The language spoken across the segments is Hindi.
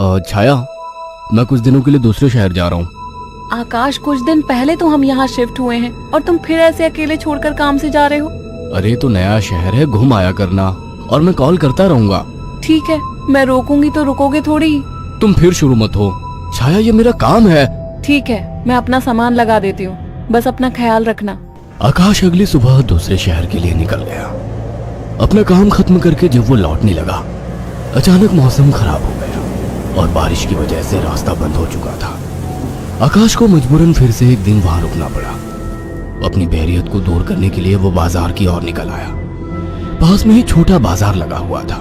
छाया, मैं कुछ दिनों के लिए दूसरे शहर जा रहा हूँ। आकाश, कुछ दिन पहले तो हम यहाँ शिफ्ट हुए हैं और तुम फिर ऐसे अकेले छोड़कर काम से जा रहे हो। अरे तो नया शहर है, घूम आया करना, और मैं कॉल करता रहूंगा। ठीक है, मैं रोकूंगी तो रुकोगे थोड़ी ही। तुम फिर शुरू मत हो छाया, ये मेरा काम है। ठीक है, मैं अपना सामान लगा देती हूँ, बस अपना ख्याल रखना। आकाश अगली सुबह दूसरे शहर के लिए निकल गया। अपना काम खत्म करके जब वो लौटने लगा, अचानक मौसम खराब हो गया और बारिश की वजह से रास्ता बंद हो चुका था। आकाश को मजबूरन फिर से एक दिन वहां रुकना पड़ा। अपनी बोरियत को दूर करने के लिए वो बाजार की ओर निकल आया। पास में ही छोटा बाजार लगा हुआ था।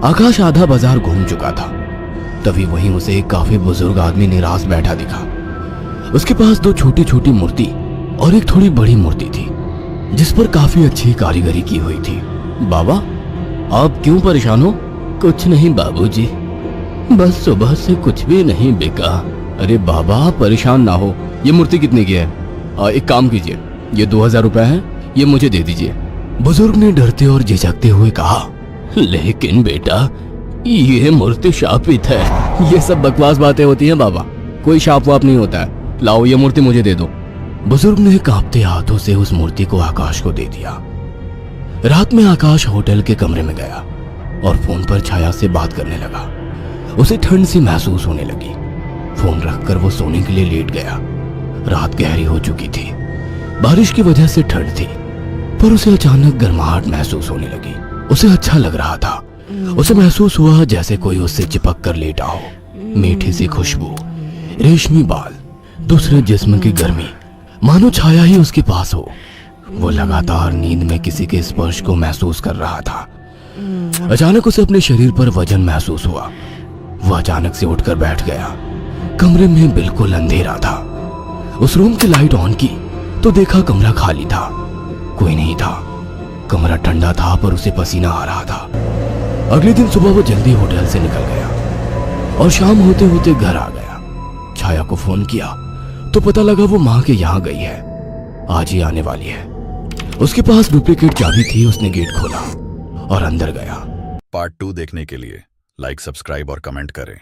आकाश आधा बाजार घूम चुका था, तभी वहीं उसे एक काफी बुजुर्ग आदमी निराश बैठा दिखा। उसके पास दो छोटी छोटी मूर्ति और एक थोड़ी बड़ी मूर्ति थी, जिस पर काफी अच्छी कारीगरी की हुई थी। बाबा, आप क्यों परेशान हो? कुछ नहीं बाबूजी, बस सुबह से कुछ भी नहीं बिका। अरे बाबा, आप परेशान ना हो। ये मूर्ति कितने की है? एक काम कीजिए, ये 2000 रुपए है, ये मुझे दे दीजिए। बुजुर्ग ने डरते और झिझकते हुए कहा, लेकिन बेटा, ये मूर्ति शापित है। ये सब बकवास बातें होती हैं बाबा, कोई शाप वाप नहीं होता है। लाओ, ये मूर्ति मुझे दे दो। बुजुर्ग ने कांपते हाथों से उस मूर्ति को आकाश को दे दिया। रात में आकाश होटल के कमरे में गया और फोन पर छाया से बात करने लगा। उसे ठंड सी महसूस होने लगी। फोन रखकर वो सोने के लिए लेट गया। रात गहरी हो चुकी थी, बारिश की वजह से ठंड थी, पर उसे अचानक गर्माहट महसूस होने लगी। उसे अच्छा लग रहा था। उसे महसूस हुआ जैसे कोई उससे चिपक कर लेटा हो। मीठी सी खुशबू, रेशमी बाल, दूसरे जिस्म की गर्मी, मानो छाया ही उसके पास हो। वो लगातार नींद में किसी के स्पर्श को महसूस कर रहा था। अचानक उसे अपने शरीर पर वजन महसूस हुआ। वो अचानक से उठकर बैठ गया। कमरे में बिल्कुल अंधेरा था। उस रूम की लाइट ऑन की तो देखा कमरा खाली था, कोई नहीं था। कमरा ठंडा था पर उसे पसीना आ रहा था। अगले दिन सुबह वो जल्दी होटल से निकल गया और शाम होते होते घर आ गया। छाया को फोन किया तो पता लगा वो माँ के यहाँ गई है, आज ही आने वाली है। उसके पास डुप्लीकेट चाबी थी। उसने गेट खोला और अंदर गया। पार्ट 2 देखने के लिए लाइक, सब्सक्राइब और कमेंट करें।